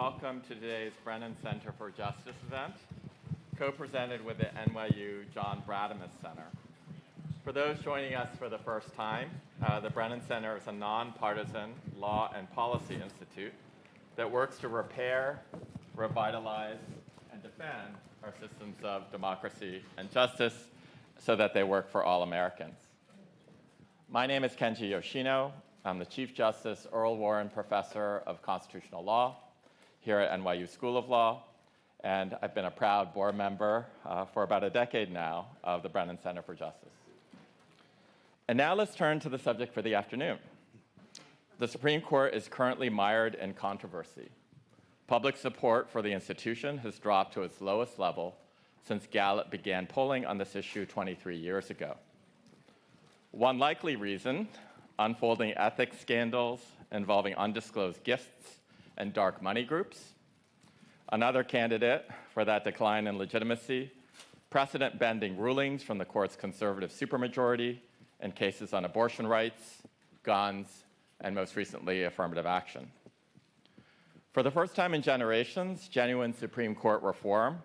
welcome to today's Brennan Center for Justice event, co-presented with the NYU John Bradamus Center. For those joining us for the first time, the Brennan Center is a nonpartisan law and policy institute that works to repair, revitalize, and defend our systems of democracy and justice so that they work for all Americans. My name is Kenji Yoshino. I'm the Chief Justice Earl Warren Professor of Constitutional Law here at NYU School of Law, and I've been a proud board member for about a decade now of the Brennan Center for Justice. And now let's turn to the subject for the afternoon. The Supreme Court is currently mired in controversy. Public support for the institution has dropped to its lowest level since Gallup began polling on this issue 23 years ago. One likely reason: unfolding ethics scandals involving undisclosed gifts and dark money groups. Another candidate for that decline in legitimacy: precedent-bending rulings from the court's conservative supermajority in cases on abortion rights, guns, and most recently, affirmative action. For the first time in generations, genuine Supreme Court reform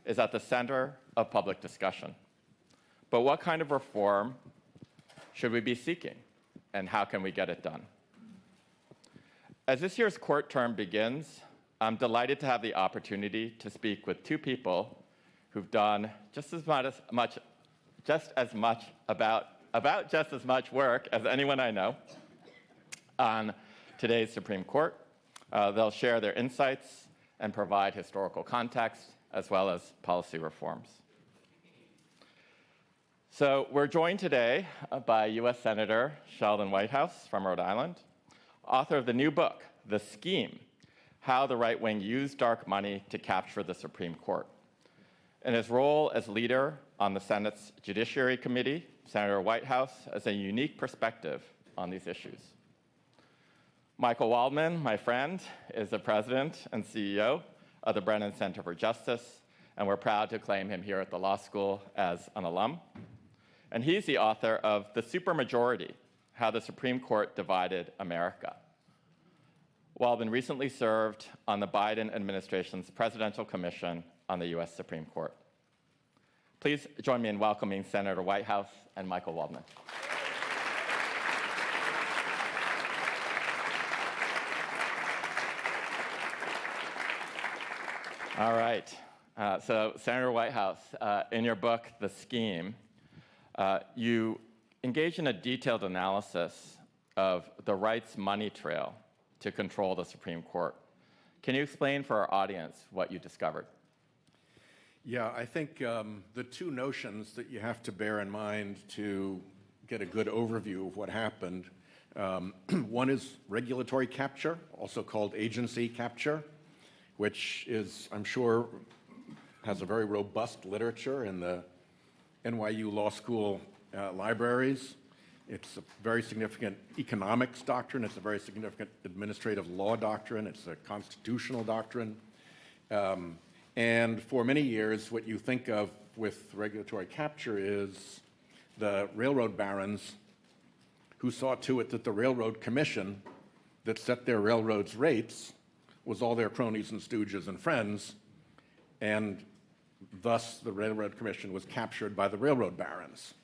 is at the center of public discussion. But what kind of reform should we be seeking, and how can we get it done? As this year's court term begins, I'm delighted to have the opportunity to speak with two people who've done just as much work as anyone I know on today's Supreme Court. They'll share their insights and provide historical context as well as policy reforms. So we're joined today by U.S. Senator Sheldon Whitehouse from Rhode Island, author of the new book, The Scheme: How the Right Wing Used Dark Money to Capture the Supreme Court. In his role as leader on the Senate's Judiciary Committee, Senator Whitehouse has a unique perspective on these issues. Michael Waldman, my friend, is the president and CEO of the Brennan Center for Justice, and we're proud to claim him here at the law school as an alum. And he's the author of The Supermajority: How the Supreme Court Divided America. Waldman recently served on the Biden administration's Presidential Commission on the U.S. Supreme Court. Please join me in welcoming Senator Whitehouse and Michael Waldman. All right. So, Senator Whitehouse, in your book, The Scheme, you engage in a detailed analysis of the right's money trail to control the Supreme Court. Can you explain for our audience what you discovered? Yeah, I think the two notions that you have to bear in mind to get a good overview of what happened, one is regulatory capture, also called agency capture, which is, I'm sure, has a very robust literature in the NYU Law School libraries. It's a very significant economics doctrine. It's a very significant administrative law doctrine. It's a constitutional doctrine. And for many years, what you think of with regulatory capture is the railroad barons who saw to it that the Railroad Commission that set their railroads' rates was all their cronies and stooges and friends, and thus the Railroad Commission was captured by the railroad barons.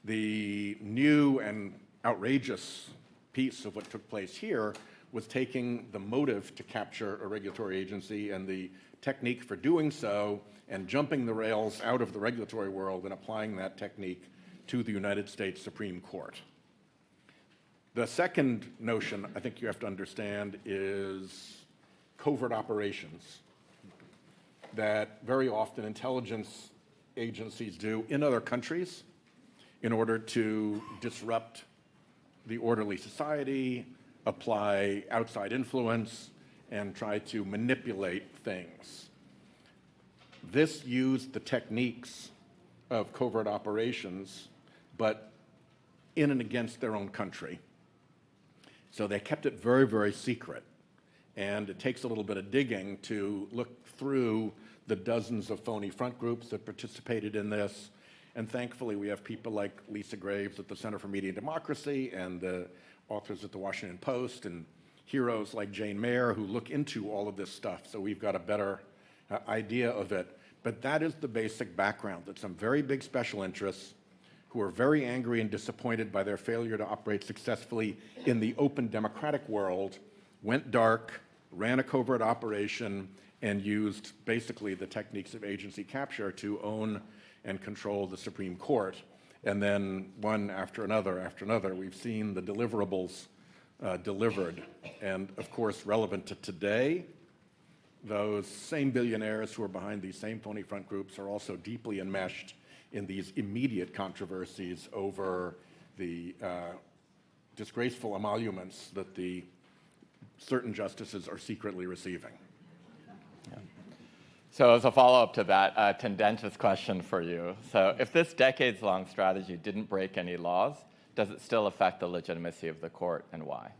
The new and outrageous piece of what took place here was taking the motive to capture a regulatory agency and the technique for doing so and jumping the rails out of the regulatory world and applying that technique to the United States Supreme Court. The second notion I think you have to understand is covert operations that very often intelligence agencies do in other countries in order to disrupt the orderly society, apply outside influence, and try to manipulate things. This used the techniques of covert operations, but in and against their own country. So they kept it very, very secret. And it takes a little bit of digging to look through the dozens of phony front groups that participated in this. And thankfully, we have people like Lisa Graves at the Center for Media and Democracy and the authors at the Washington Post and heroes like Jane Mayer who look into all of this stuff, so we've got a better idea of it. But that is the basic background, that some very big special interests who are very angry and disappointed by their failure to operate successfully in the open democratic world went dark, ran a covert operation, and used basically the techniques of agency capture to own and control the Supreme Court. And then one after another, we've seen the deliverables delivered. And of course, relevant to today, those same billionaires who are behind these same phony front groups are also deeply enmeshed in these immediate controversies over the disgraceful emoluments that the certain justices are secretly receiving. So as a follow-up to that, tendentious question for you. So if this decades-long strategy didn't break any laws, does it still affect the legitimacy of the court, and why?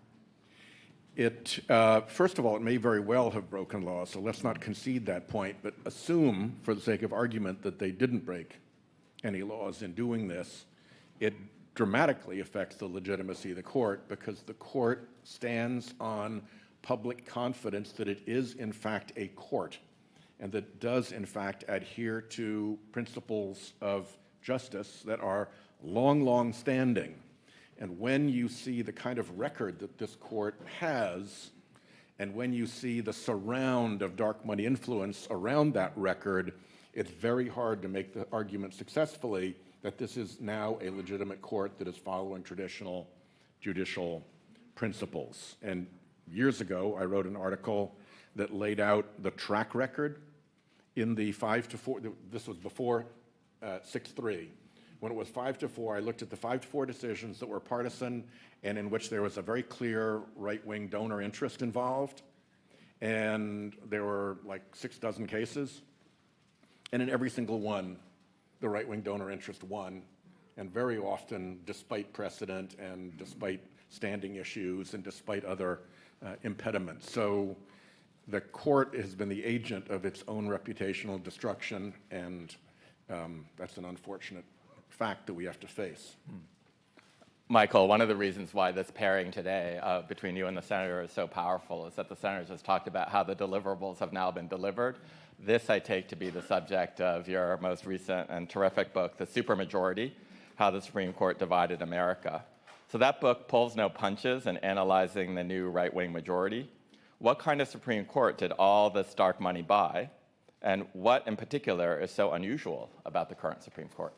First of all, it may very well have broken laws, so let's not concede that point, but assume, for the sake of argument, that they didn't break any laws in doing this. It dramatically affects the legitimacy of the court because the court stands on public confidence that it is, in fact, a court, and that does, in fact, adhere to principles of justice that are long standing. And when you see the kind of record that this court has, and when you see the surround of dark money influence around that record, it's very hard to make the argument successfully that this is now a legitimate court that is following traditional judicial principles. And years ago, I wrote an article that laid out the track record in the 5-4, this was before 6-3. When it was 5-4, I looked at the 5-4 decisions that were partisan and in which there was a very clear right-wing donor interest involved. And there were like 6 dozen cases. And in every single one, the right-wing donor interest won. And very often, despite precedent and despite standing issues and despite other impediments. So the court has been the agent of its own reputational destruction, and that's an unfortunate fact that we have to face. Michael, one of the reasons why this pairing today between you and the senator is so powerful is that the senator just talked about how the deliverables have now been delivered. This I take to be the subject of your most recent and terrific book, The Supermajority, How the Supreme Court Divided America. So that book pulls no punches in analyzing the new right-wing majority. What kind of Supreme Court did all this dark money buy? And what in particular is so unusual about the current Supreme Court?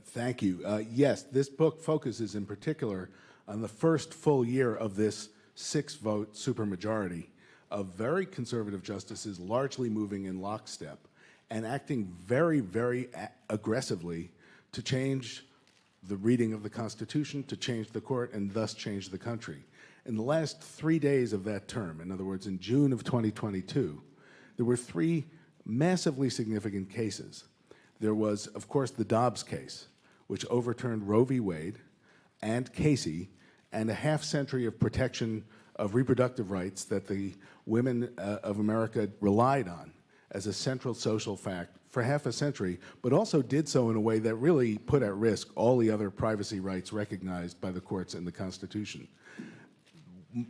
Thank you. Yes, this book focuses in particular on the first full year of this 6-vote supermajority of very conservative justices largely moving in lockstep and acting very aggressively to change the reading of the Constitution, to change the court, and thus change the country. In the last 3 days of that term, in other words, in June of 2022, there were 3 massively significant cases. There was, of course, the Dobbs case, which overturned Roe v. Wade and Casey and a half-century of protection of reproductive rights that the women of America relied on as a central social fact for half a century, but also did so in a way that really put at risk all the other privacy rights recognized by the courts in the Constitution.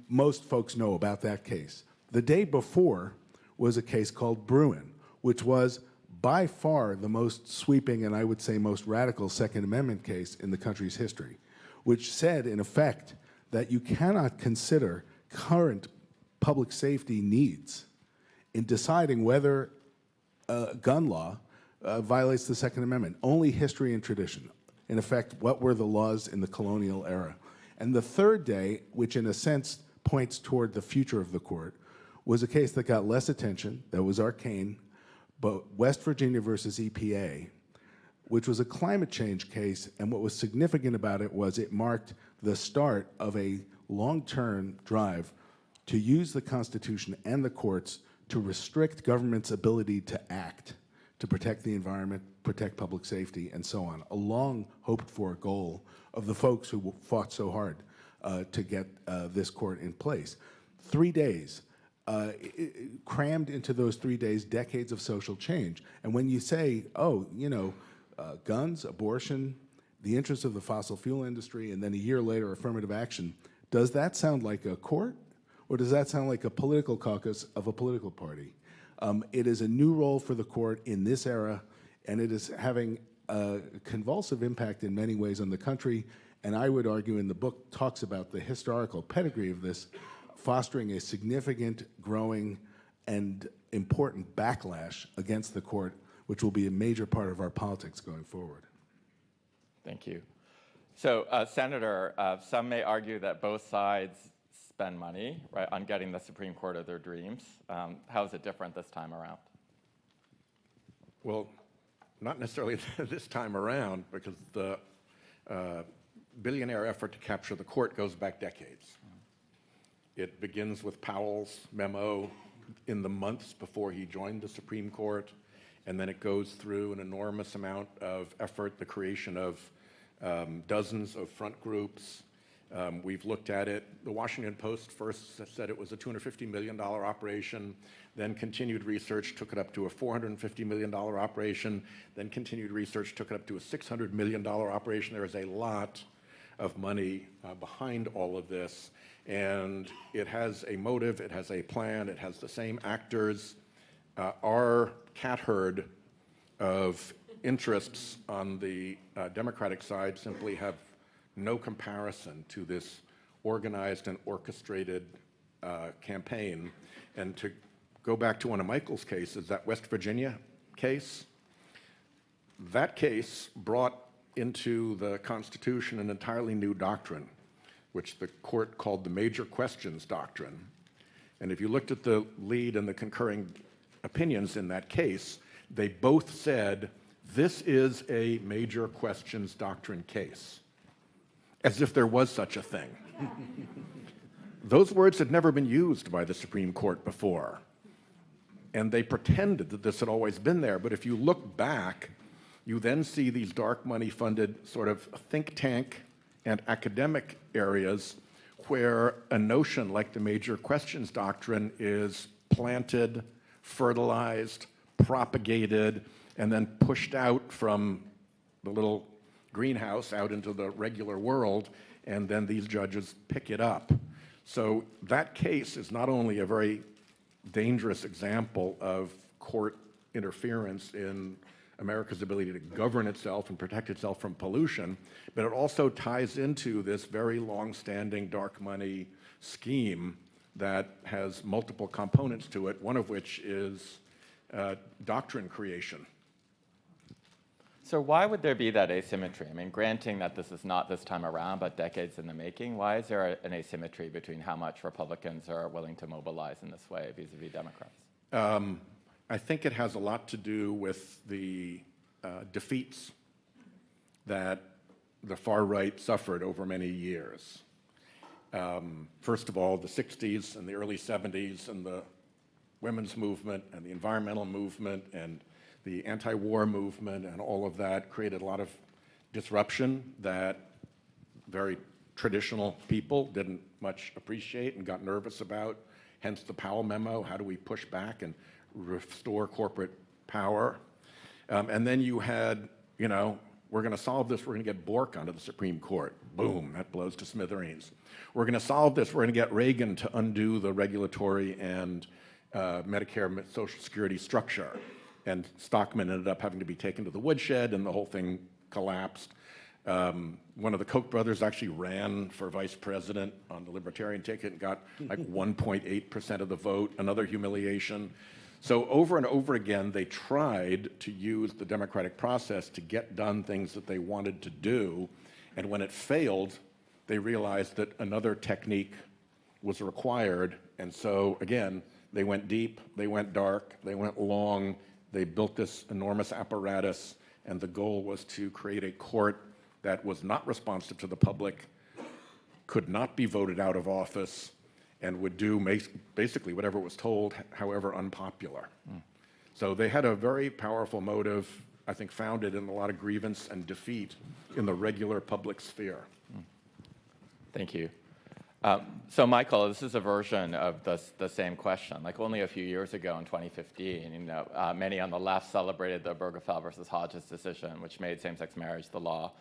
Most folks know about that case. The day before was a case called Bruin, which was by far the most sweeping and I would say most radical Second Amendment case in the country's history, which said, in effect, that you cannot consider current public safety needs in deciding whether gun law violates the Second Amendment. Only history and tradition. In effect, what were the laws in the colonial era? And the third day, which in a sense points toward the future of the court, was a case that got less attention, that was arcane, but West Virginia versus EPA, which was a climate change case, and what was significant about it was it marked the start of a long-term drive to use the Constitution and the courts to restrict government's ability to act, to protect the environment, protect public safety, and so on, a long hoped-for goal of the folks who fought so hard to get this court in place. 3 days. Crammed into those 3 days, decades of social change. And when you say, oh, guns, abortion, the interests of the fossil fuel industry, and then a year later, affirmative action, does that sound like a court? Or does that sound like a political caucus of a political party? It is a new role for the court in this era, and it is having a convulsive impact in many ways on the country. And I would argue, in the book talks about the historical pedigree of this, fostering a significant, growing, and important backlash against the court, which will be a major part of our politics going forward. Thank you. So, Senator, some may argue that both sides spend money, right, on getting the Supreme Court of their dreams. How is it different this time around? Well, not necessarily this time around, because the billionaire effort to capture the court goes back decades. It begins with Powell's memo in the months before he joined the Supreme Court, and then it goes through an enormous amount of effort, the creation of dozens of front groups. We've looked at it. The Washington Post first said it was a $250 million operation, then continued research took it up to a $450 million operation, then continued research took it up to a $600 million operation. There is a lot of money behind all of this, and it has a motive, it has a plan, it has the same actors. Our cat herd of interests on the Democratic side simply have no comparison to this organized and orchestrated campaign. And to go back to one of Michael's cases, that West Virginia case, that case brought into the Constitution an entirely new doctrine, which the court called the major questions doctrine. And if you looked at the lead and the concurring opinions in that case, they both said, this is a major questions doctrine case, as if there was such a thing. Those words had never been used by the Supreme Court before, and they pretended that this had always been there. But if you look back, you then see these dark money funded sort of think tank and academic areas where a notion like the major questions doctrine is planted, fertilized, propagated, and then pushed out from the little greenhouse out into the regular world, and then these judges pick it up. So that case is not only a very dangerous example of court interference in America's ability to govern itself and protect itself from pollution, but it also ties into this very long-standing dark money scheme that has multiple components to it, one of which is doctrine creation. So why would there be that asymmetry? I mean, granting that this is not this time around, but decades in the making, why is there an asymmetry between how much Republicans are willing to mobilize in this way vis-a-vis Democrats? I think it has a lot to do with the defeats that the far right suffered over many years. First of all, the 60s and the early 70s and the women's movement and the environmental movement and the anti-war movement and all of that created a lot of disruption that very traditional people didn't much appreciate and got nervous about, hence the Powell memo. How do we push back and restore corporate power? And then you had, we're going to solve this, we're going to get Bork onto the Supreme Court. Boom, that blows to smithereens. We're going to solve this, we're going to get Reagan to undo the regulatory and Medicare Social Security structure. And Stockman ended up having to be taken to the woodshed, and the whole thing collapsed. One of the Koch brothers actually ran for vice president on the Libertarian ticket and got like 1.8% of the vote, another humiliation. So over and over again, they tried to use the democratic process to get done things that they wanted to do. And when it failed, they realized that another technique was required. And so again, they went deep, they went dark, they went long. They built this enormous apparatus, and the goal was to create a court that was not responsive to the public, could not be voted out of office, and would do basically whatever it was told, however unpopular. So they had a very powerful motive, I think founded in a lot of grievance and defeat in the regular public sphere. Thank you. So Michael, this is a version of the same question. Like only a few years ago in 2015, many on the left celebrated the Obergefell versus Hodges decision, which made same-sex marriage the law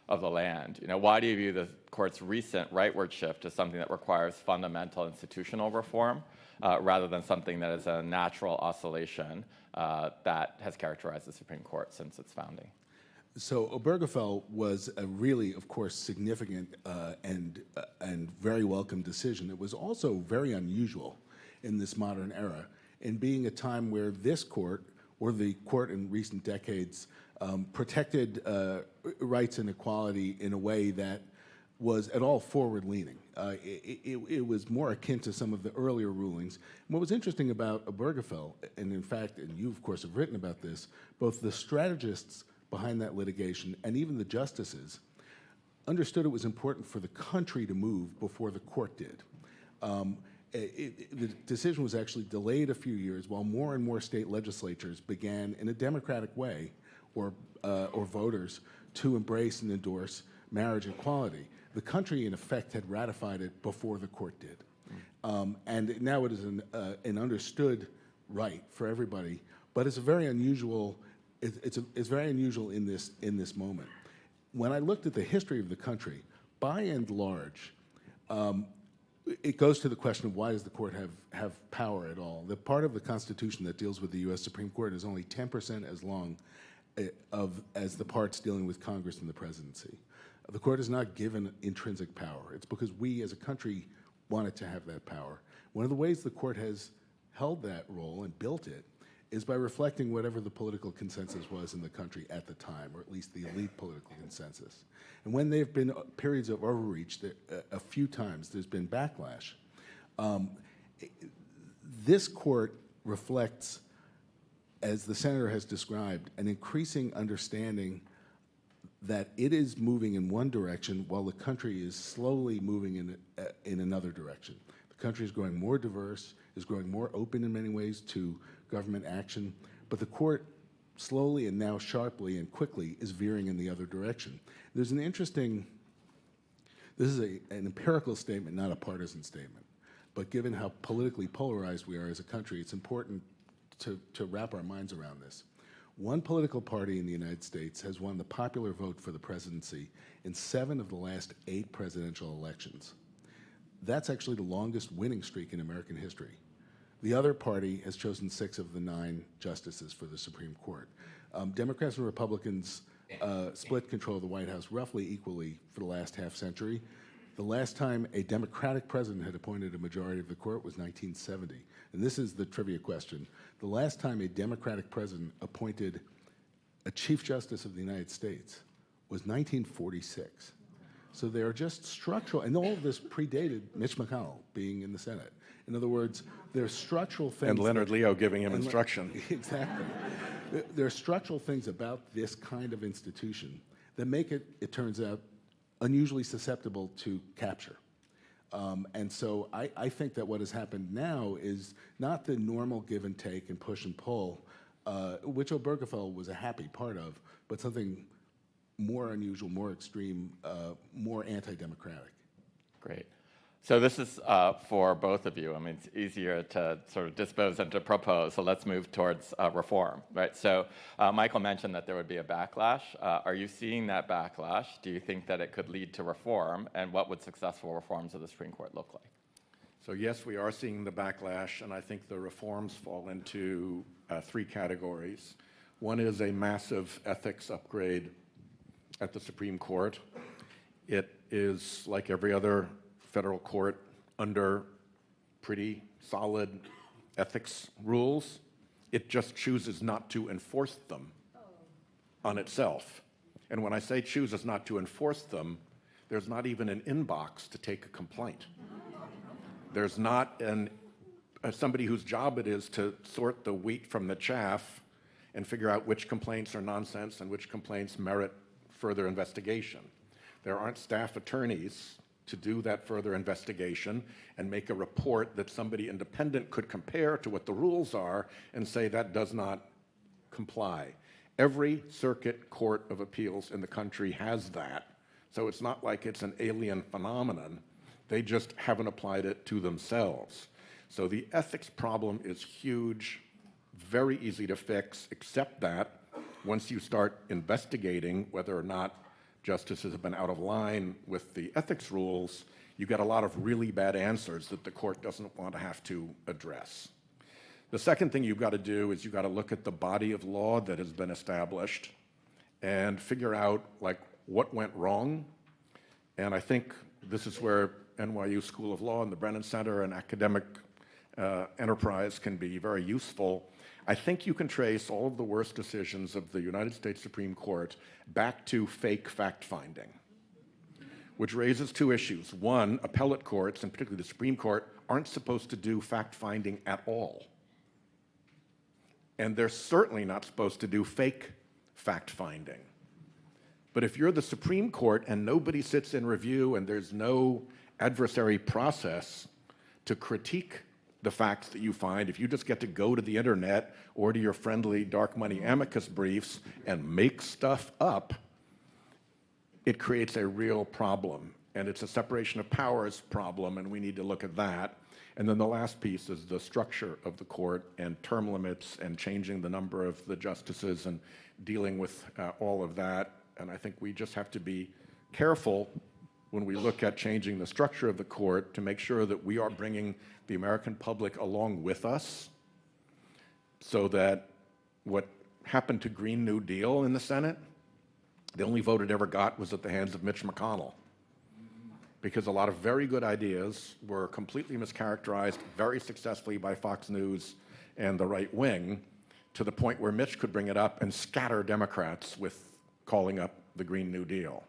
of the land. Why do you view the court's recent rightward shift as something that requires fundamental institutional reform rather than something that is a natural oscillation that has characterized the Supreme Court since its founding? So Obergefell was a really, of course, significant and very welcome decision. It was also very unusual in this modern era, in being a time where this court, or the court in recent decades, protected rights and equality in a way that was at all forward-leaning. It was more akin to some of the earlier rulings. And what was interesting about Obergefell, and in fact, and you of course have written about this, both the strategists behind that litigation and even the justices understood it was important for the country to move before the court did. The decision was actually delayed a few years while more and more state legislatures began, in a democratic way, or voters, to embrace and endorse marriage equality. The country, in effect, had ratified it before the court did. And now it is an understood right for everybody, but it's a very unusual. It's very unusual in this moment. When I looked at the history of the country, by and large, it goes to the question of why does the court have power at all? The part of the Constitution that deals with the U.S. Supreme Court is only 10% as long as the parts dealing with Congress and the presidency. The court is not given intrinsic power. It's because we as a country wanted to have that power. One of the ways the court has held that role and built it is by reflecting whatever the political consensus was in the country at the time, or at least the elite political consensus. And when there have been periods of overreach, a few times there's been backlash. This court reflects, as the senator has described, an increasing understanding that it is moving in one direction while the country is slowly moving in another direction. The country is growing more diverse, is growing more open in many ways to government action, but the court slowly and now sharply and quickly is veering in the other direction. There's an interesting, this is an empirical statement, not a partisan statement, but given how politically polarized we are as a country, it's important to wrap our minds around this. One political party in the United States has won the popular vote for the presidency in 7 of the last 8 presidential elections. That's actually the longest winning streak in American history. The other party has chosen 6 of the 9 justices for the Supreme Court. Democrats and Republicans split control of the White House roughly equally for the last half century. The last time a Democratic president had appointed a majority of the court was 1970. And this is the trivia question. The last time a Democratic president appointed a Chief Justice of the United States was 1946. So they are just structural, and all of this predated Mitch McConnell being in the Senate. In other words, there are structural things. And Leonard Leo giving him instruction. Exactly. There are structural things about this kind of institution that make it, it turns out, unusually susceptible to capture. And so I think that what has happened now is not the normal give and take and push and pull, which Obergefell was a happy part of, but something more unusual, more extreme, more anti-democratic. Great. So this is for both of you. I mean, it's easier to sort of dispose than to propose, so let's move towards reform, right? So Michael mentioned that there would be a backlash. Are you seeing that backlash? Do you think that it could lead to reform? And what would successful reforms of the Supreme Court look like? So yes, we are seeing the backlash, and I think the reforms fall into 3 categories. One is a massive ethics upgrade at the Supreme Court. It is, like every other federal court, under pretty solid ethics rules. It just chooses not to enforce them on itself. And when I say chooses not to enforce them, there's not even an inbox to take a complaint. There's not somebody whose job it is to sort the wheat from the chaff and figure out which complaints are nonsense and which complaints merit further investigation. There aren't staff attorneys to do that further investigation and make a report that somebody independent could compare to what the rules are and say that does not comply. Every circuit court of appeals in the country has that, so it's not like it's an alien phenomenon. They just haven't applied it to themselves. So the ethics problem is huge, very easy to fix, except that once you start investigating whether or not justices have been out of line with the ethics rules, you get a lot of really bad answers that the court doesn't want to have to address. The second thing you've got to do is you've got to look at the body of law that has been established and figure out like what went wrong. And I think this is where NYU School of Law and the Brennan Center and academic enterprise can be very useful. I think you can trace all of the worst decisions of the United States Supreme Court back to fake fact-finding, which raises two issues. One, appellate courts, and particularly the Supreme Court, aren't supposed to do fact-finding at all. And they're certainly not supposed to do fake fact-finding. But if you're the Supreme Court and nobody sits in review and there's no adversary process to critique the facts that you find, if you just get to go to the internet or to your friendly dark money amicus briefs and make stuff up, it creates a real problem. And it's a separation of powers problem, and we need to look at that. And then the last piece is the structure of the court and term limits and changing the number of the justices and dealing with all of that. And I think we just have to be careful when we look at changing the structure of the court to make sure that we are bringing the American public along with us so that what happened to Green New Deal in the Senate, the only vote it ever got was at the hands of Mitch McConnell, because a lot of very good ideas were completely mischaracterized very successfully by Fox News and the right wing, to the point where Mitch could bring it up and scatter Democrats with calling up the Green New Deal.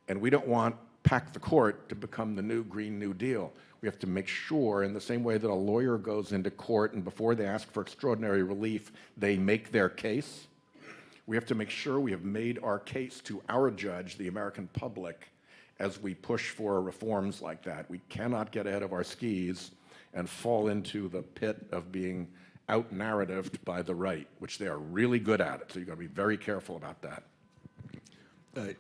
And we don't want pack the court to become the new Green New Deal. We have to make sure, in the same way that a lawyer goes into court and before they ask for extraordinary relief, they make their case, we have to make sure we have made our case to our judge, the American public, as we push for reforms like that. We cannot get ahead of our skis and fall into the pit of being out-narratived by the right, which they are really good at it, so you've got to be very careful about that.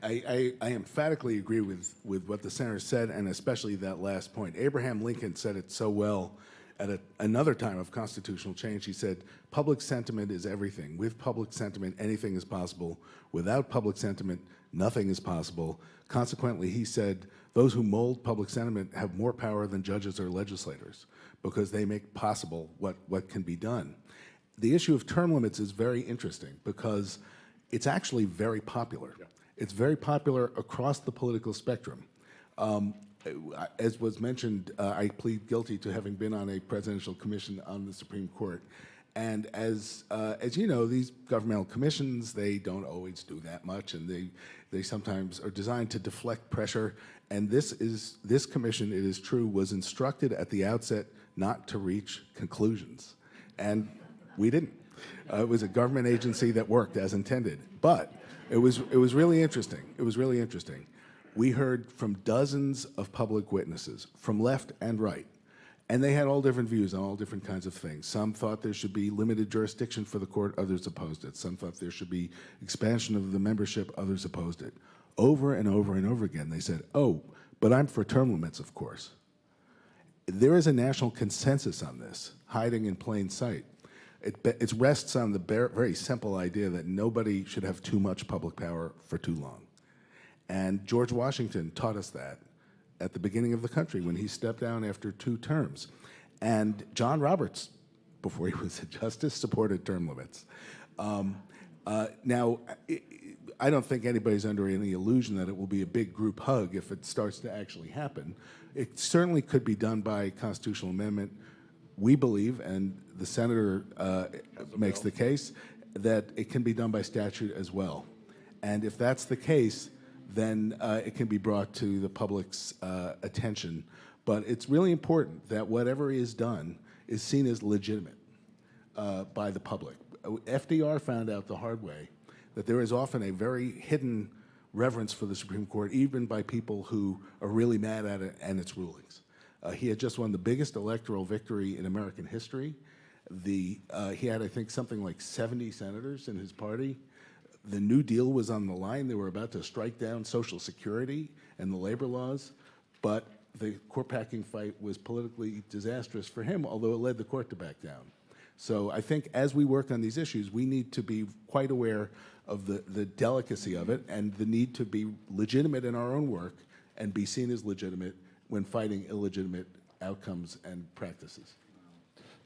I emphatically agree with what the senator said, and especially that last point. Abraham Lincoln said it so well at another time of constitutional change. He said, public sentiment is everything. With public sentiment, anything is possible. Without public sentiment, nothing is possible. Consequently, he said, those who mold public sentiment have more power than judges or legislators because they make possible what can be done. The issue of term limits is very interesting because it's actually very popular. Yeah. It's very popular across the political spectrum. As was mentioned, I plead guilty to having been on a presidential commission on the Supreme Court. And as you know, these governmental commissions, they don't always do that much, and they sometimes are designed to deflect pressure. And this commission, it is true, was instructed at the outset not to reach conclusions. And we didn't. It was a government agency that worked as intended. But it was really interesting. It was really interesting. We heard from dozens of public witnesses, from left and right, and they had all different views on all different kinds of things. Some thought there should be limited jurisdiction for the court, others opposed it. Some thought there should be expansion of the membership, others opposed it. Over and over and over again, they said, oh, but I'm for term limits, of course. There is a national consensus on this, hiding in plain sight. It rests on the very simple idea that nobody should have too much public power for too long. And George Washington taught us that at the beginning of the country when he stepped down after 2 terms. And John Roberts, before he was a justice, supported term limits. Now, I don't think anybody's under any illusion that it will be a big group hug if it starts to actually happen. It certainly could be done by constitutional amendment. We believe, and the senator makes the case, that it can be done by statute as well. And if that's the case, then it can be brought to the public's attention. But it's really important that whatever is done is seen as legitimate by the public. FDR found out the hard way that there is often a very hidden reverence for the Supreme Court, even by people who are really mad at it and its rulings. He had just won the biggest electoral victory in American history. He had, I think, something like 70 senators in his party. The New Deal was on the line. They were about to strike down Social Security and the labor laws, but the court packing fight was politically disastrous for him, although it led the court to back down. So I think as we work on these issues, we need to be quite aware of the delicacy of it and the need to be legitimate in our own work and be seen as legitimate when fighting illegitimate outcomes and practices.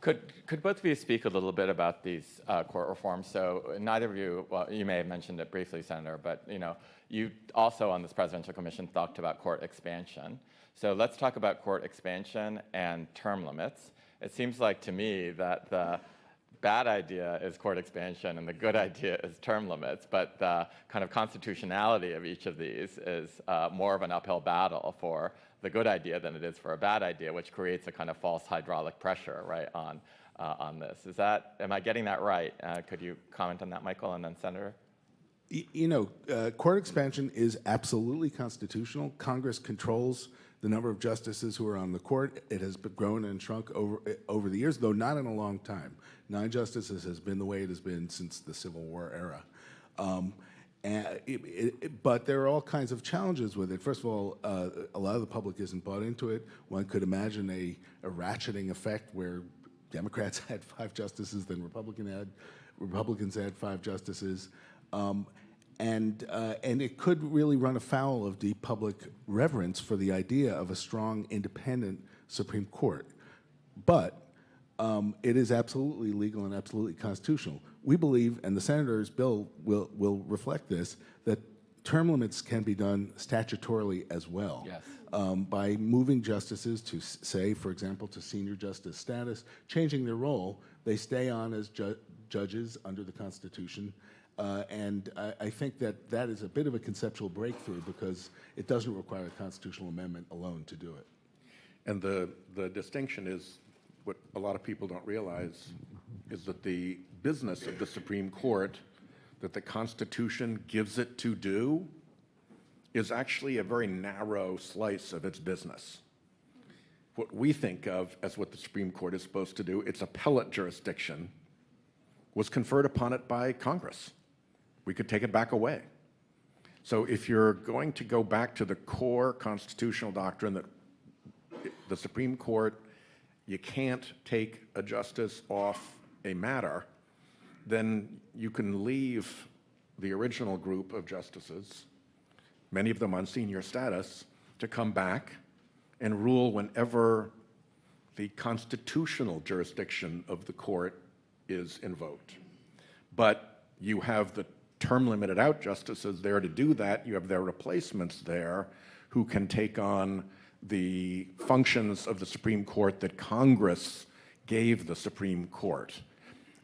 Could both of you speak a little bit about these court reforms? So neither of you, well, you may have mentioned it briefly, Senator, but you also on this presidential commission talked about court expansion. So let's talk about court expansion and term limits. It seems like to me that the bad idea is court expansion and the good idea is term limits, but the kind of constitutionality of each of these is more of an uphill battle for the good idea than it is for a bad idea, which creates a kind of false hydraulic pressure, right, on this. Am I getting that right? Could you comment on that, Michael, and then Senator? Court expansion is absolutely constitutional. Congress controls the number of justices who are on the court. It has grown and shrunk over the years, though not in a long time. 9 justices has been the way it has been since the Civil War era. But there are all kinds of challenges with it. First of all, a lot of the public isn't bought into it. One could imagine a ratcheting effect where Democrats had 5 justices, then Republicans had 5 justices. And it could really run afoul of deep public reverence for the idea of a strong, independent Supreme Court. But it is absolutely legal and absolutely constitutional. We believe, and the Senator's bill will reflect this, that term limits can be done statutorily as well. Yes. By moving justices to, say, for example, to senior justice status, changing their role, they stay on as judges under the Constitution. And I think that is a bit of a conceptual breakthrough because it doesn't require a constitutional amendment alone to do it. And the distinction is, what a lot of people don't realize, is that the business of the Supreme Court that the Constitution gives it to do is actually a very narrow slice of its business. What we think of as what the Supreme Court is supposed to do, its appellate jurisdiction, was conferred upon it by Congress. We could take it back away. So if you're going to go back to the core constitutional doctrine that the Supreme Court, you can't take a justice off a matter, then you can leave the original group of justices, many of them on senior status, to come back and rule whenever the constitutional jurisdiction of the court is invoked. But you have the term limited out justices there to do that. You have their replacements there who can take on the functions of the Supreme Court that Congress gave the Supreme Court.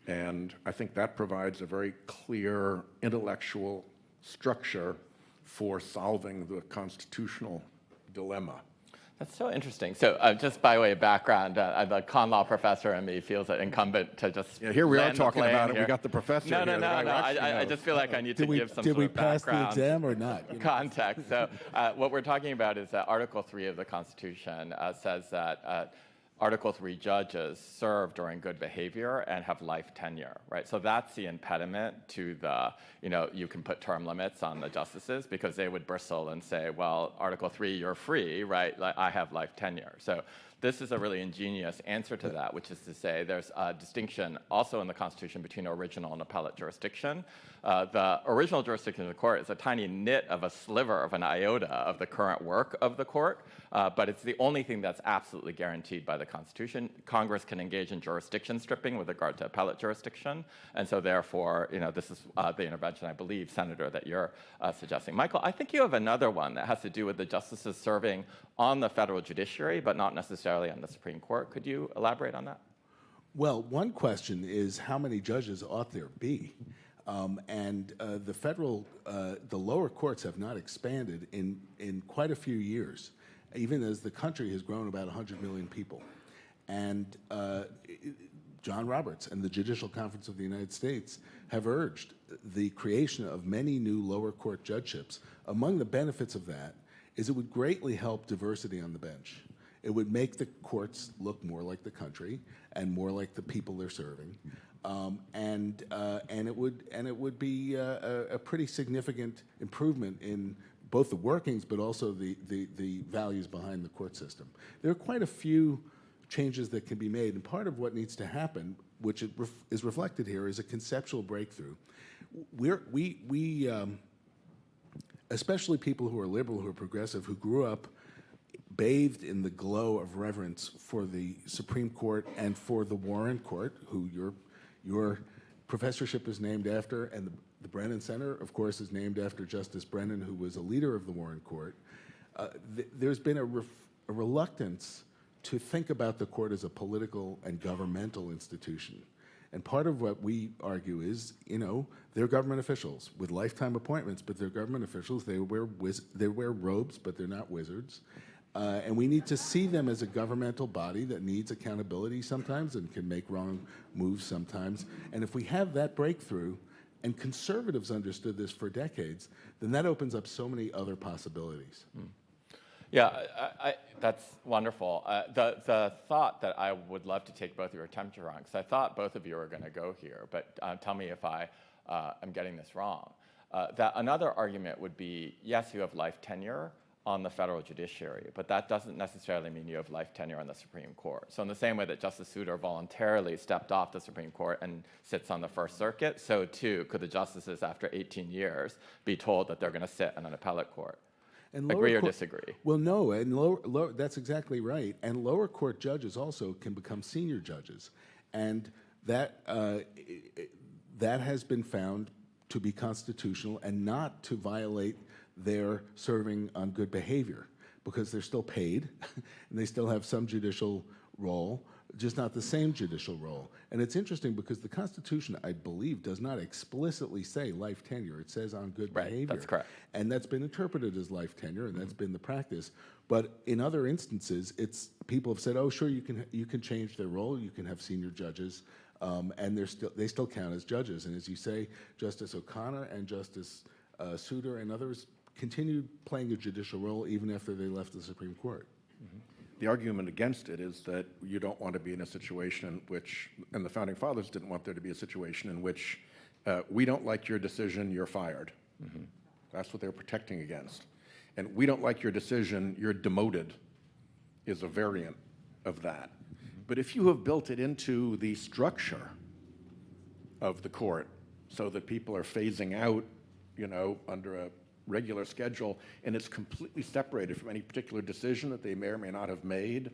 And I think that provides a very clear intellectual structure for solving the constitutional dilemma. That's so interesting. So just by way of background, the con law professor in me feels it incumbent to just here we are land the talking plane about it. here. We got the professor No. here. I just feel like I need to give some Did sort we of pass the background exam or not? context. So what we're talking about is that Article 3 of the Constitution says that Article 3 judges serve during good behavior and have life tenure, right? So that's the impediment to the, you can put term limits on the justices because they would bristle and say, well, Article 3, you're free, right? Like, I have life tenure. So this is a really ingenious answer to that, which is to say there's a distinction also in the Constitution between original and appellate jurisdiction. The original jurisdiction of the court is a tiny nit of a sliver of an iota of the current work of the court, but it's the only thing that's absolutely guaranteed by the Constitution. Congress can engage in jurisdiction stripping with regard to appellate jurisdiction, and so therefore, this is the intervention, I believe, Senator, that you're suggesting. Michael, I think you have another one that has to do with the justices serving on the federal judiciary, but not necessarily on the Supreme Court. Could you elaborate on that? Well, one question is how many judges ought there be? The lower courts have not expanded in quite a few years, even as the country has grown about 100 million people. And John Roberts and the Judicial Conference of the United States have urged the creation of many new lower court judgeships. Among the benefits of that is it would greatly help diversity on the bench. It would make the courts look more like the country and more like the people they're serving. And it would be a pretty significant improvement in both the workings, but also the values behind the court system. There are quite a few changes that can be made, and part of what needs to happen which is reflected here, is a conceptual breakthrough. Especially people who are liberal, who are progressive, who grew up bathed in the glow of reverence for the Supreme Court and for the Warren Court, who your professorship is named after, and the Brennan Center, of course, is named after Justice Brennan, who was a leader of the Warren Court. There's been a reluctance to think about the court as a political and governmental institution. And part of what we argue is, they're government officials with lifetime appointments, but they're government officials. They wear robes, but they're not wizards. And we need to see them as a governmental body that needs accountability sometimes and can make wrong moves sometimes. And if we have that breakthrough, and conservatives understood this for decades, then that opens up so many other possibilities. Yeah, that's wonderful. The thought that I would love to take both of your temperature on, because I thought both of you were going to go here, but tell me if I am getting this wrong. That another argument would be, yes, you have life tenure on the federal judiciary, but that doesn't necessarily mean you have life tenure on the Supreme Court. So in the same way that Justice Souter voluntarily stepped off the Supreme Court and sits on the First Circuit, so too could the justices after 18 years be told that they're going to sit on an appellate court. Agree or disagree? Well, no, and that's exactly right. And lower court judges also can become senior judges, and that has been found to be constitutional and not to violate their serving on good behavior, because they're still paid and they still have some judicial role, just not the same judicial role. And it's interesting because the Constitution, I believe, does not explicitly say life tenure. It says on good behavior. That's correct. And that's been interpreted as life tenure, and that's been the practice. But in other instances, people have said, oh, sure, you can change their role, you can have senior judges, and they still count as judges. And as you say, Justice O'Connor and Justice Souter and others continued playing a judicial role even after they left the Supreme Court. Mm-hmm. The argument against it is that you don't want to be in a situation in which, and the Founding Fathers didn't want there to be a situation in which we don't like your decision, you're fired. Mm-hmm. That's what they're protecting against. And we don't like your decision, you're demoted, is a variant of that. Mm-hmm. But if you have built it into the structure of the court so that people are phasing out, under a regular schedule, and it's completely separated from any particular decision that they may or may not have made,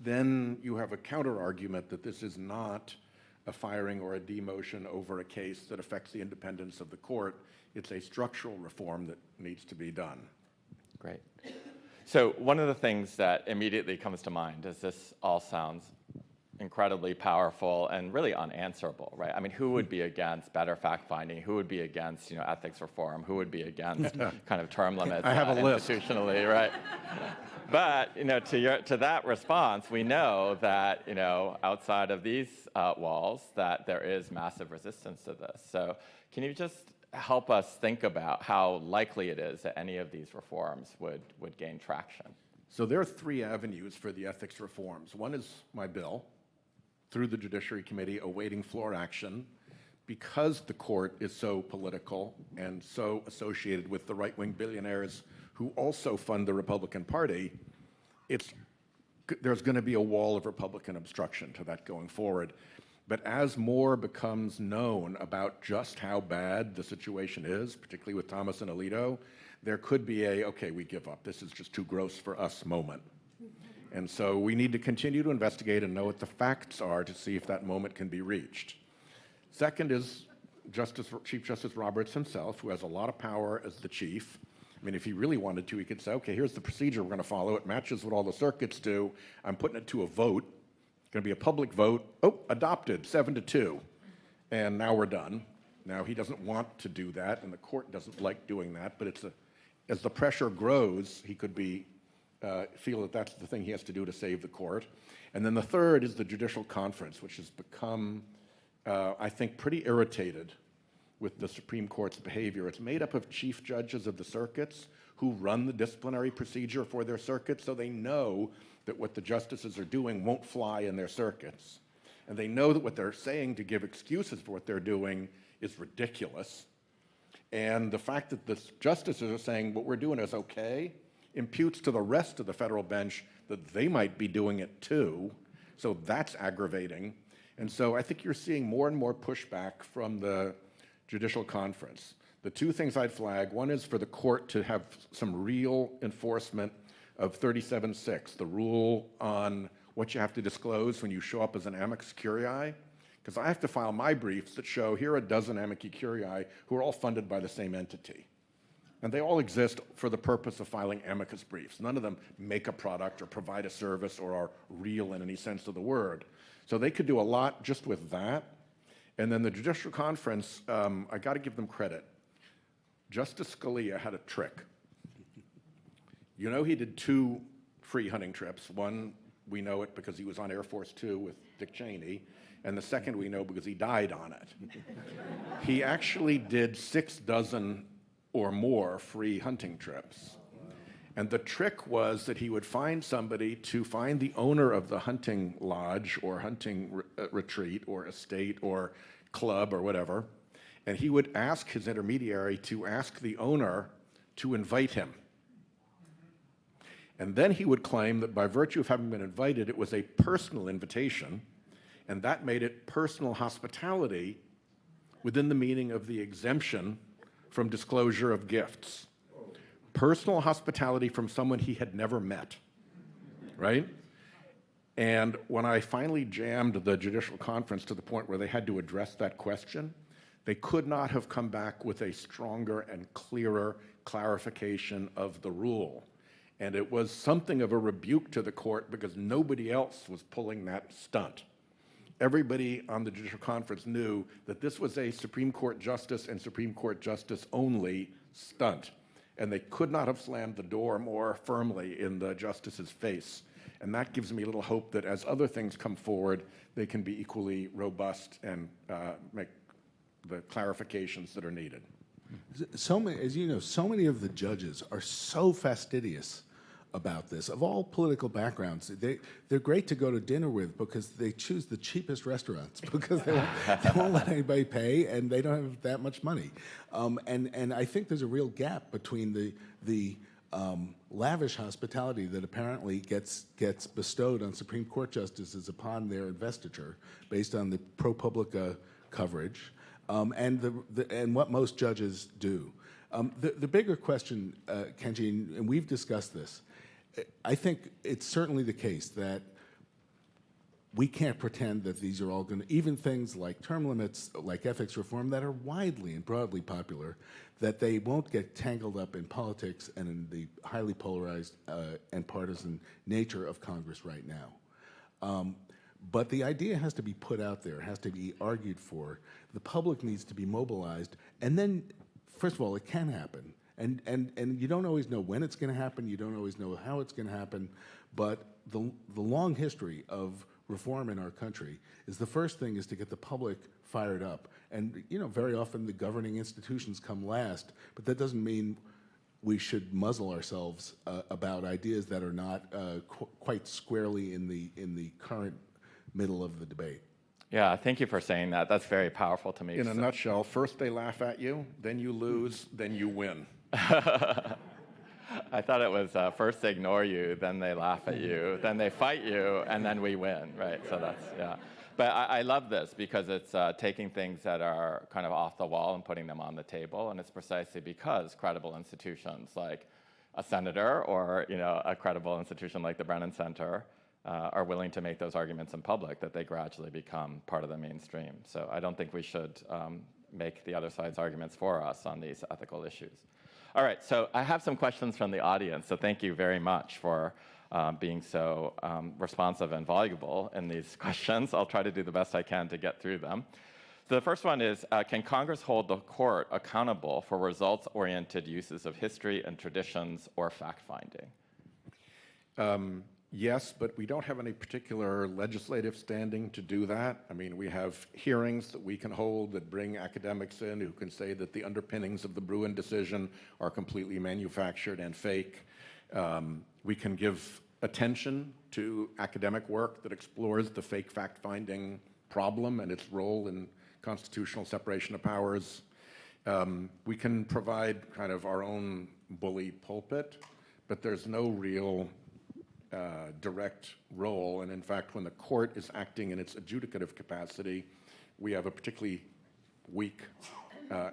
then you have a counter-argument that this is not a firing or a demotion over a case that affects the independence of the court. It's a structural reform that needs to be done. Great. So one of the things that immediately comes to mind is this all sounds incredibly powerful and really unanswerable, right? I mean, who would be against better fact-finding? Who would be against, ethics reform? Who would be against kind of term limits I have a list. Institutionally, right? But, to that response, we know that, outside of these walls, that there is massive resistance to this. So can you just help us think about how likely it is that any of these reforms would gain traction? So there are three avenues for the ethics reforms. One is my bill, through the Judiciary Committee, awaiting floor action. Because the court is so political and so associated with the right-wing billionaires who also fund the Republican Party, there's going to be a wall of Republican obstruction to that going forward. But as more becomes known about just how bad the situation is, particularly with Thomas and Alito, there could be okay, we give up. This is just too gross for us moment. And so we need to continue to investigate and know what the facts are to see if that moment can be reached. Second is Chief Justice Roberts himself, who has a lot of power as the chief. I mean, if he really wanted to, he could say, okay, here's the procedure we're going to follow. It matches what all the circuits do. I'm putting it to a vote. It's going to be a public vote. Oh, adopted, 7-2. And now we're done. Now, he doesn't want to do that, and the court doesn't like doing that, but as the pressure grows, he could feel that that's the thing he has to do to save the court. And then the third is the Judicial Conference, which has become, I think, pretty irritated with the Supreme Court's behavior. It's made up of chief judges of the circuits who run the disciplinary procedure for their circuits, so they know that what the justices are doing won't fly in their circuits. And they know that what they're saying to give excuses for what they're doing is ridiculous. And the fact that the justices are saying what we're doing is okay imputes to the rest of the federal bench that they might be doing it too. So that's aggravating. And so I think you're seeing more and more pushback from the judicial conference. The two things I'd flag, one is for the court to have some real enforcement of 37.6, the rule on what you have to disclose when you show up as an amicus curiae, because I have to file my briefs that show here are a dozen amici curiae who are all funded by the same entity. And they all exist for the purpose of filing amicus briefs. None of them make a product or provide a service or are real in any sense of the word. So they could do a lot just with that. And then the judicial conference, I got to give them credit. Justice Scalia had a trick. You know, he did 2 free hunting trips. One, we know it because he was on Air Force Two with Dick Cheney, and the second we know because he died on it. He actually did 6 dozen or more free hunting trips. And the trick was that he would find somebody to find the owner of the hunting lodge or hunting retreat or estate or club or whatever, and he would ask his intermediary to ask the owner to invite him. And then he would claim that by virtue of having been invited, it was a personal invitation, and that made it personal hospitality within the meaning of the exemption from disclosure of gifts. Personal hospitality from someone he had never met, right? And when I finally jammed the judicial conference to the point where they had to address that question, they could not have come back with a stronger and clearer clarification of the rule. And it was something of a rebuke to the court because nobody else was pulling that stunt. Everybody on the judicial conference knew that this was a Supreme Court justice and Supreme Court justice only stunt. And they could not have slammed the door more firmly in the justice's face. And that gives me a little hope that as other things come forward, they can be equally robust and make the clarifications that are needed. So many, as you know, so many of the judges are so fastidious about this, of all political backgrounds. They're great to go to dinner with because they choose the cheapest restaurants because they won't let anybody pay and they don't have that much money. And I think there's a real gap between the lavish hospitality that apparently gets bestowed on Supreme Court justices upon their investiture based on the ProPublica coverage and what most judges do. The bigger question, Kenji, and we've discussed this, I think it's certainly the case that we can't pretend that these are all going to, even things like term limits, like ethics reform that are widely and broadly popular, that they won't get tangled up in politics and in the highly polarized and partisan nature of Congress right now. But the idea has to be put out there, has to be argued for. The public needs to be mobilized, and then, first of all, it can happen. And you don't always know when it's going to happen, you don't always know how it's going to happen, but the long history of reform in our country is the first thing is to get the public fired up. And you know, very often the governing institutions come last, but that doesn't mean we should muzzle ourselves about ideas that are not quite squarely in the current middle of the debate. Yeah, thank you for saying that. That's very powerful to me. In a nutshell, first they laugh at you, then you lose, then you win. I thought it was first they ignore you, then they laugh at you, then they fight you, and then we win, right? So that's, yeah. But I love this because it's taking things that are kind of off the wall and putting them on the table, and it's precisely because credible institutions like a senator or a credible institution like the Brennan Center are willing to make those arguments in public that they gradually become part of the mainstream. So I don't think we should make the other side's arguments for us on these ethical issues. All right, so I have some questions from the audience, so thank you very much for being so responsive and voluble in these questions. I'll try to do the best I can to get through them. So the first one is, can Congress hold the court accountable for results-oriented uses of history and traditions or fact-finding? Yes, but we don't have any particular legislative standing to do that. I mean, we have hearings that we can hold that bring academics in who can say that the underpinnings of the Bruin decision are completely manufactured and fake. We can give attention to academic work that explores the fake fact-finding problem and its role in constitutional separation of powers. We can provide kind of our own bully pulpit, but there's no real direct role. And in fact, when the court is acting in its adjudicative capacity, we have a particularly weak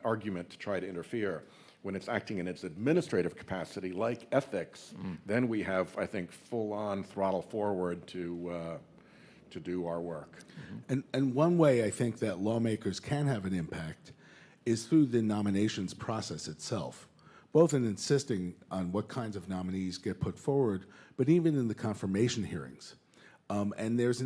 argument to try to interfere. When it's acting in its administrative capacity, like ethics, then we have, I think, full-on throttle forward to do our work. And one way I think that lawmakers can have an impact is through the nominations process itself, both in insisting on what kinds of nominees get put forward, but even in the confirmation hearings. And there's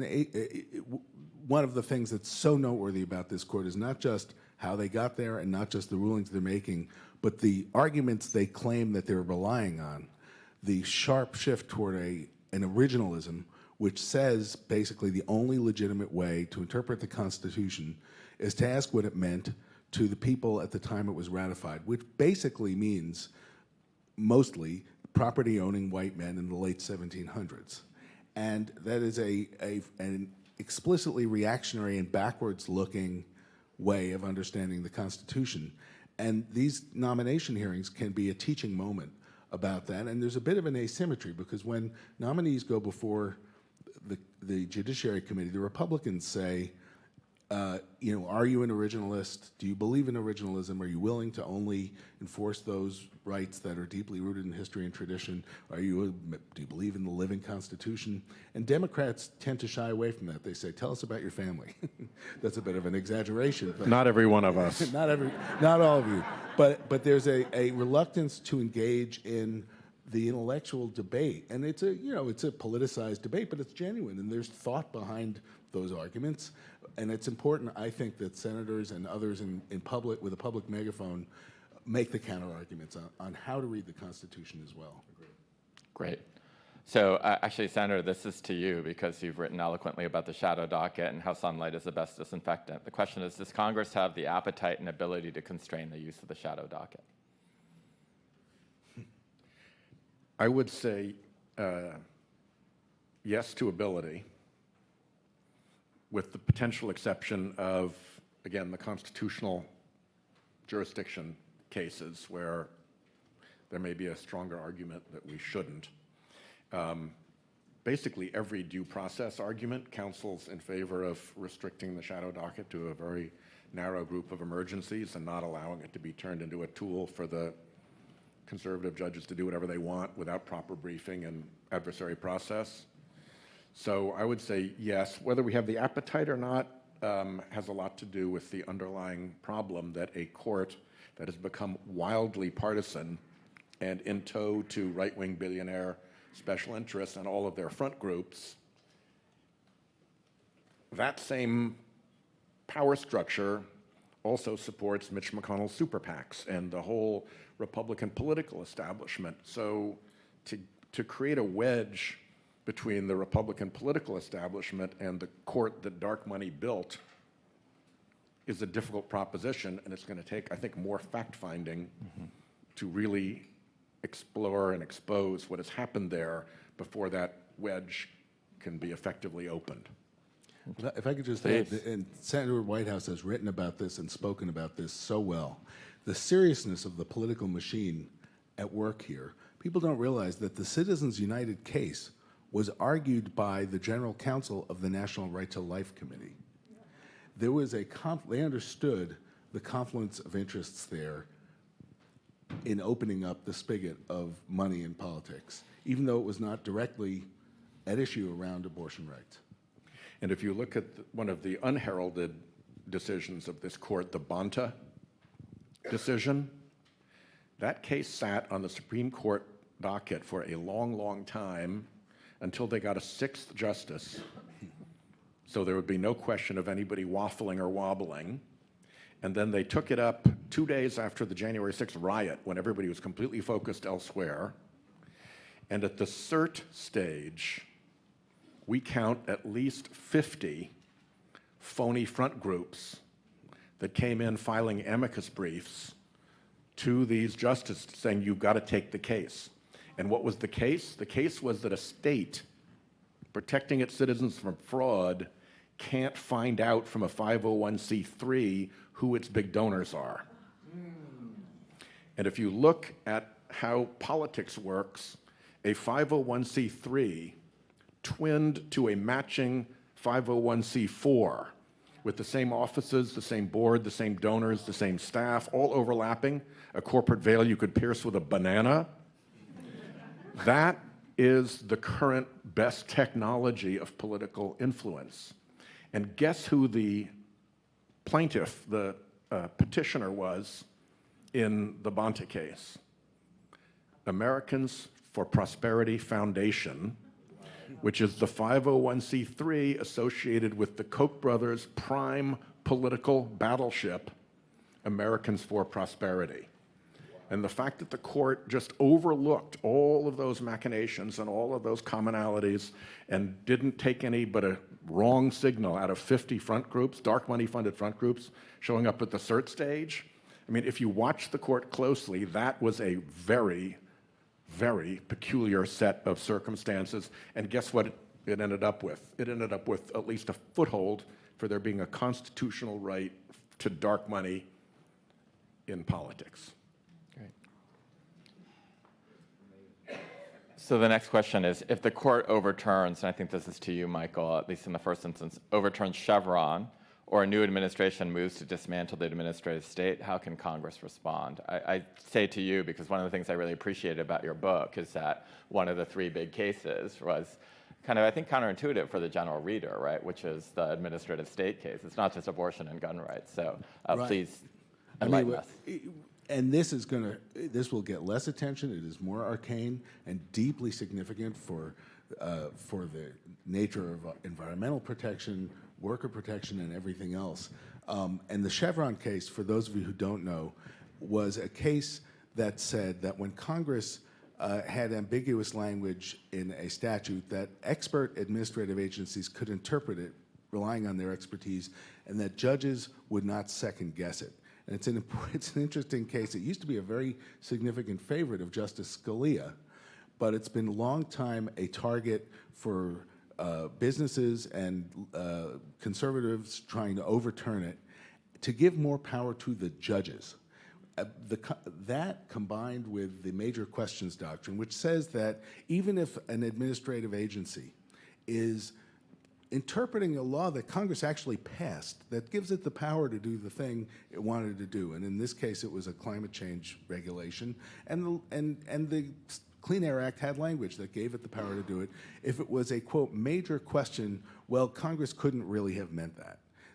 one of the things that's so noteworthy about this court is not just how they got there and not just the rulings they're making, but the arguments they claim that they're relying on, the sharp shift toward an originalism, which says basically the only legitimate way to interpret the Constitution is to ask what it meant to the people at the time it was ratified, which basically means mostly property-owning white men in the late 1700s. And that is an explicitly reactionary and backwards-looking way of understanding the Constitution. And these nomination hearings can be a teaching moment about that. And there's a bit of an asymmetry because when nominees go before the Judiciary Committee, the Republicans say, are you an originalist? Do you believe in originalism? Are you willing to only enforce those rights that are deeply rooted in history and tradition? Do you believe in the living Constitution? And Democrats tend to shy away from that. They say, tell us about your family. That's a bit of an exaggeration. But Not every one of us. not all of you. But there's a reluctance to engage in the intellectual debate. And it's a politicized debate, but it's genuine. And there's thought behind those arguments. And it's important, I think, that senators and others in public, with a public megaphone, make the counter-arguments on how to read the Constitution as well. Great. So actually, Senator, this is to you because you've written eloquently about the shadow docket and how sunlight is the best disinfectant. The question is, does Congress have the appetite and ability to constrain the use of the shadow docket? I would say yes to ability, with the potential exception of, again, the constitutional jurisdiction cases where there may be a stronger argument that we shouldn't. Basically, every due process argument counsels in favor of restricting the shadow docket to a very narrow group of emergencies and not allowing it to be turned into a tool for the conservative judges to do whatever they want without proper briefing and adversary process. So I would say yes. Whether we have the appetite or not has a lot to do with the underlying problem that a court that has become wildly partisan and in tow to right-wing billionaire special interests and all of their front groups, that same power structure also supports Mitch McConnell's super PACs and the whole Republican political establishment. So to create a wedge between the Republican political establishment and the court that dark money built is a difficult proposition, and it's going to take, I think, more fact-finding to really explore and expose what has happened there before that wedge can be effectively opened. If I could just add, and Senator Whitehouse has written about this and spoken about this so well, the seriousness of the political machine at work here. People don't realize that the Citizens United case was argued by the General Counsel of the National Right to Life Committee. There was they understood the confluence of interests there in opening up the spigot of money in politics, even though it was not directly at issue around abortion rights. And if you look at one of the unheralded decisions of this court, the Bonta decision, that case sat on the Supreme Court docket for a long, long time until they got a sixth justice. So there would be no question of anybody waffling or wobbling. And then they took it up 2 days after the January 6th riot when everybody was completely focused elsewhere. And at the cert stage, we count at least 50 phony front groups that came in filing amicus briefs to these justices saying, you've got to take the case. And what was the case? The case was that a state protecting its citizens from fraud can't find out from a 501c3 who its big donors are. And if you look at how politics works, a 501c3 twinned to a matching 501c4 with the same offices, the same board, the same donors, the same staff, all overlapping, a corporate veil you could pierce with a banana. That is the current best technology of political influence. And guess who the plaintiff, the petitioner was in the Bonta case? Americans for Prosperity Foundation, which is the 501c3 associated with the Koch brothers' prime political battleship, Americans for Prosperity. And the fact that the court just overlooked all of those machinations and all of those commonalities and didn't take any but a wrong signal out of 50 front groups, dark money funded front groups, showing up at the cert stage. I mean, if you watch the court closely, that was a very, very peculiar set of circumstances. And guess what it ended up with? It ended up with at least a foothold for there being a constitutional right to dark money in politics. So the next question is, if the court overturns, and I think this is to you, Michael, at least in the first instance, overturns Chevron, or a new administration moves to dismantle the administrative state, how can Congress respond? I say to you, because one of the things I really appreciated about your book is that one of the three big cases was kind of, I think, counterintuitive for the general reader, right, which is the administrative state case. It's not just abortion and gun rights. So Right. please enlighten us. And this will get less attention. It is more arcane and deeply significant for the nature of environmental protection, worker protection, and everything else. And the Chevron case, for those of you who don't know, was a case that said that when Congress had ambiguous language in a statute, that expert administrative agencies could interpret it, relying on their expertise, and that judges would not second guess it. And it's an interesting case. It used to be a very significant favorite of Justice Scalia, but it's been a long time a target for businesses and conservatives trying to overturn it to give more power to the judges. That combined with the major questions doctrine, which says that even if an administrative agency is interpreting a law that Congress actually passed that gives it the power to do the thing it wanted to do, and in this case it was a climate change regulation, and the Clean Air Act had language that gave it the power to do it. If it was a, quote, major question, well, Congress couldn't really have meant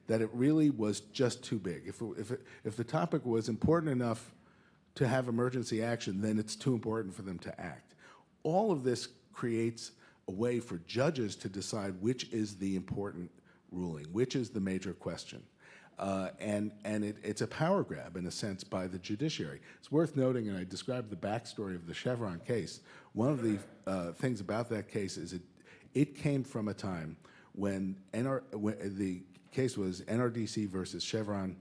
that it really was just too big. If the topic was important enough to have emergency action, then it's too important for them to act. All of this creates a way for judges to decide which is the important ruling, which is the major question. It's a power grab, in a sense, by the judiciary. It's worth noting, and I described the backstory of the Chevron case. One of the things about that case is it came from a time when the case was NRDC versus Chevron.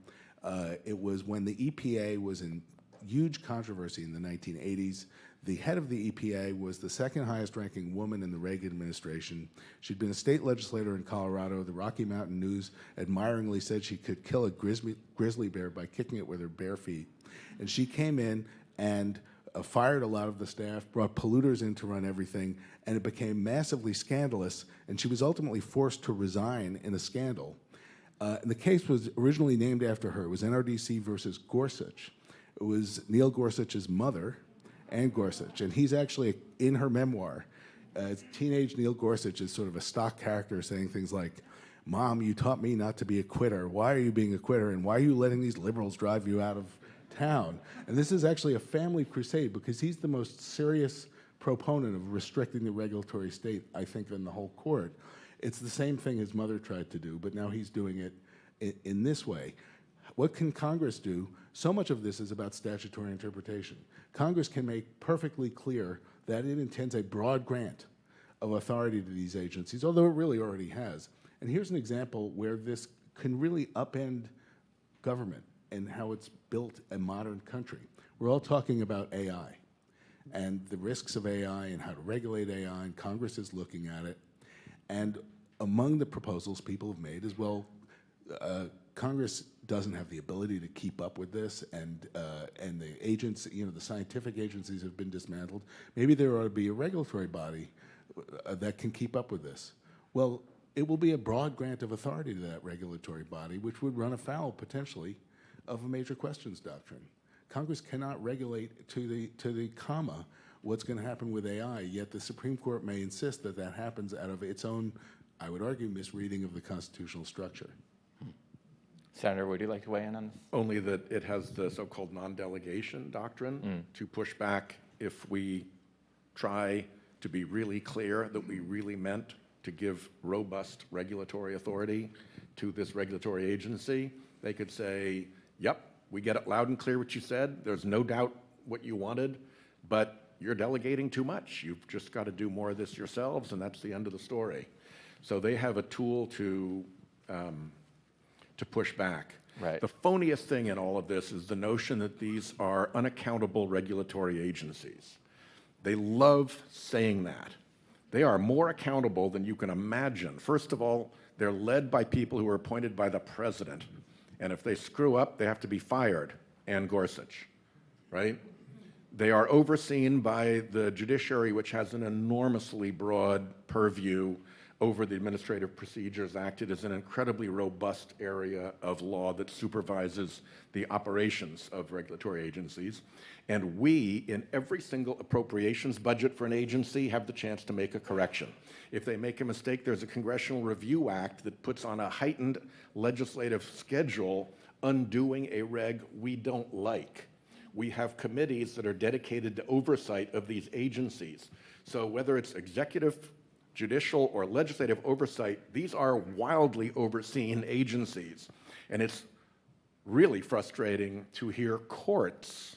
It was when the EPA was in huge controversy in the 1980s. The head of the EPA was the second highest ranking woman in the Reagan administration. She'd been a state legislator in Colorado. The Rocky Mountain News admiringly said she could kill a grizzly bear by kicking it with her bare feet. And she came in and fired a lot of the staff, brought polluters in to run everything, and it became massively scandalous, and she was ultimately forced to resign in a scandal. And the case was originally named after her. It was NRDC versus Gorsuch. It was Neil Gorsuch's mother, Ann Gorsuch, and he's actually, in her memoir, teenage Neil Gorsuch is sort of a stock character saying things like, "Mom, you taught me not to be a quitter. Why are you being a quitter? And why are you letting these liberals drive you out of town?" And this is actually a family crusade because he's the most serious proponent of restricting the regulatory state, I think, in the whole court. It's the same thing his mother tried to do, but now he's doing it in this way. What can Congress do? So much of this is about statutory interpretation. Congress can make perfectly clear that it intends a broad grant of authority to these agencies, although it really already has. And here's an example where this can really upend government and how it's built a modern country. We're all talking about AI and the risks of AI and how to regulate AI, and Congress is looking at it. And among the proposals people have made is, well, Congress doesn't have the ability to keep up with this, and the agents, the scientific agencies have been dismantled. Maybe there ought to be a regulatory body that can keep up with this? Well, it will be a broad grant of authority to that regulatory body, which would run afoul potentially of a major questions doctrine. Congress cannot regulate to the comma what's going to happen with AI, yet the Supreme Court may insist that that happens out of its own, I would argue, misreading of the constitutional structure. Senator, would you like to weigh in on this? Only that it has the so-called non-delegation doctrine to push back if we try to be really clear that we really meant to give robust regulatory authority to this regulatory agency. They could say, yep, we get it loud and clear what you said. There's no doubt what you wanted, but you're delegating too much. You've just got to do more of this yourselves, and that's the end of the story. So they have a tool to push back. Right. The phoniest thing in all of this is the notion that these are unaccountable regulatory agencies. They love saying that. They are more accountable than you can imagine. First of all, they're led by people who are appointed by the president. And if they screw up, they have to be fired. Ann Gorsuch, right? They are overseen by the judiciary, which has an enormously broad purview over the Administrative Procedures Act. It is an incredibly robust area of law that supervises the operations of regulatory agencies. And we, in every single appropriations budget for an agency, have the chance to make a correction. If they make a mistake, there's a Congressional Review Act that puts on a heightened legislative schedule undoing a reg we don't like. We have committees that are dedicated to oversight of these agencies. So whether it's executive, judicial, or legislative oversight, these are wildly overseen agencies. And it's really frustrating to hear courts,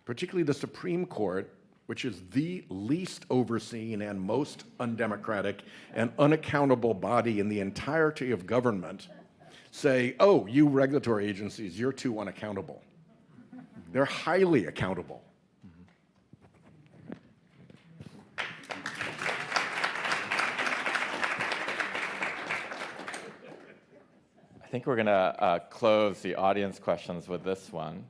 particularly the Supreme Court, which is the least overseen and most undemocratic and unaccountable body in the entirety of government, say, oh, you regulatory agencies, you're too unaccountable. They're highly accountable. I think we're going to close the audience questions with this one.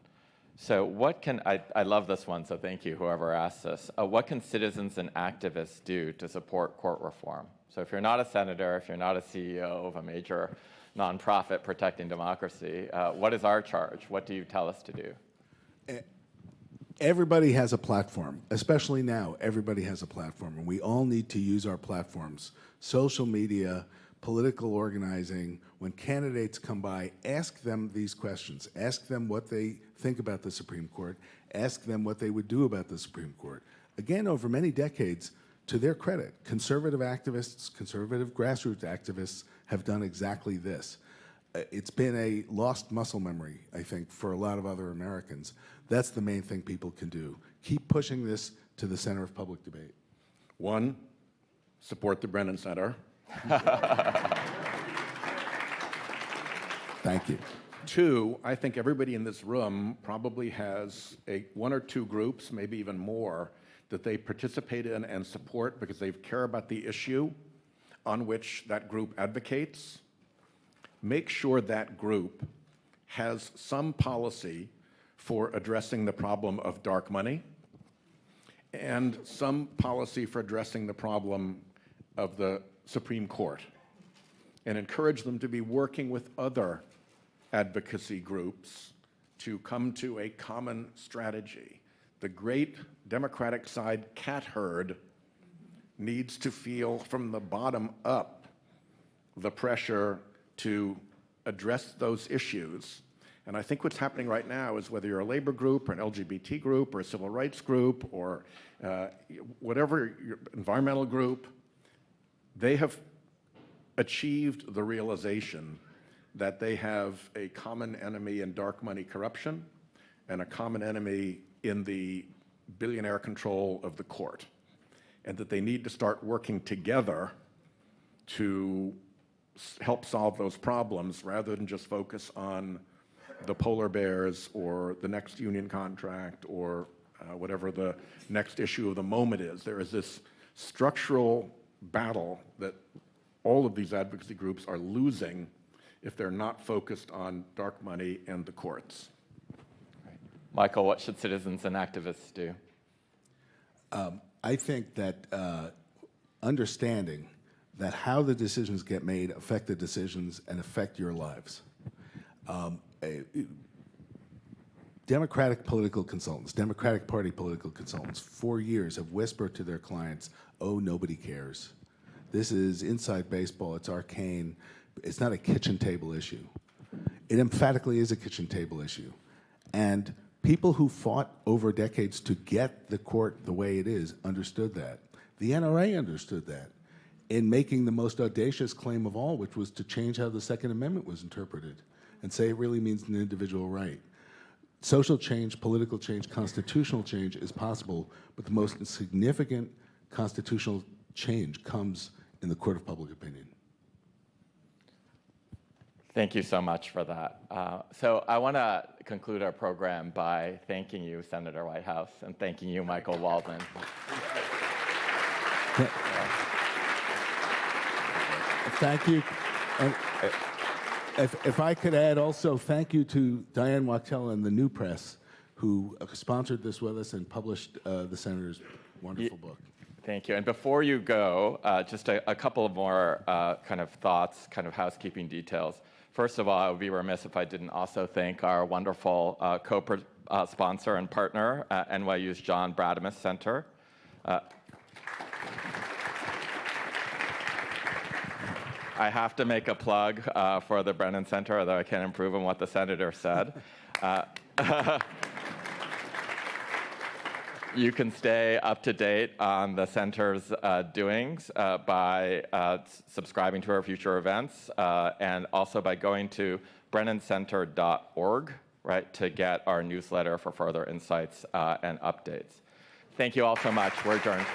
So what can, I love this one, so thank you, whoever asked this. What can citizens and activists do to support court reform? So if you're not a senator, if you're not a CEO of a major nonprofit protecting democracy, what is our charge? What do you tell us to do? Everybody has a platform, especially now. Everybody has a platform, and we all need to use our platforms. Social media, political organizing. When candidates come by, ask them these questions. Ask them what they think about the Supreme Court. Ask them what they would do about the Supreme Court. Again, over many decades, to their credit, conservative activists, conservative grassroots activists have done exactly this. It's been a lost muscle memory, I think, for a lot of other Americans. That's the main thing people can do. Keep pushing this to the center of public debate. One, support the Brennan Center. Thank you. Two, I think everybody in this room probably has one or two groups, maybe even more, that they participate in and support because they care about the issue on which that group advocates. Make sure that group has some policy for addressing the problem of dark money and some policy for addressing the problem of the Supreme Court, and encourage them to be working with other advocacy groups to come to a common strategy. The great Democratic side cat herd needs to feel from the bottom up the pressure to address those issues. And I think what's happening right now is whether you're a labor group or an LGBT group or a civil rights group or whatever your environmental group, they have achieved the realization that they have a common enemy in dark money corruption and a common enemy in the billionaire control of the court, and that they need to start working together to help solve those problems rather than just focus on the polar bears or the next union contract or whatever the next issue of the moment is. There is this structural battle that all of these advocacy groups are losing if they're not focused on dark money and the courts. Michael, what should citizens and activists do? I think that understanding that how the decisions get made affect the decisions and affect your lives. Democratic political consultants, Democratic Party political consultants, for years have whispered to their clients, oh, nobody cares. This is inside baseball, it's arcane, it's not a kitchen table issue. It emphatically is a kitchen table issue. And people who fought over decades to get the court the way it is understood that. The NRA understood that in making the most audacious claim of all, which was to change how the Second Amendment was interpreted and say it really means an individual right. Social change, political change, constitutional change is possible, but the most significant constitutional change comes in the court of public opinion. Thank you so much for that. So I want to conclude our program by thanking you, Senator Whitehouse, and thanking you, Michael Waldman. Thank you. And if I could add also, thank you to Diane Wachtel and the New Press, who sponsored this with us and published the Senator's wonderful book. Thank you. And before you go, just a couple of more kind of thoughts, kind of housekeeping details. First of all, I would be remiss if I didn't also thank our wonderful co-sponsor and partner, NYU's John Bradamus Center. I have to make a plug for the Brennan Center, although I can't improve on what the senator said. You can stay up to date on the center's doings by subscribing to our future events and also by going to brennancenter.org, right, to get our newsletter for further insights and updates. Thank you all so much. We're adjourned.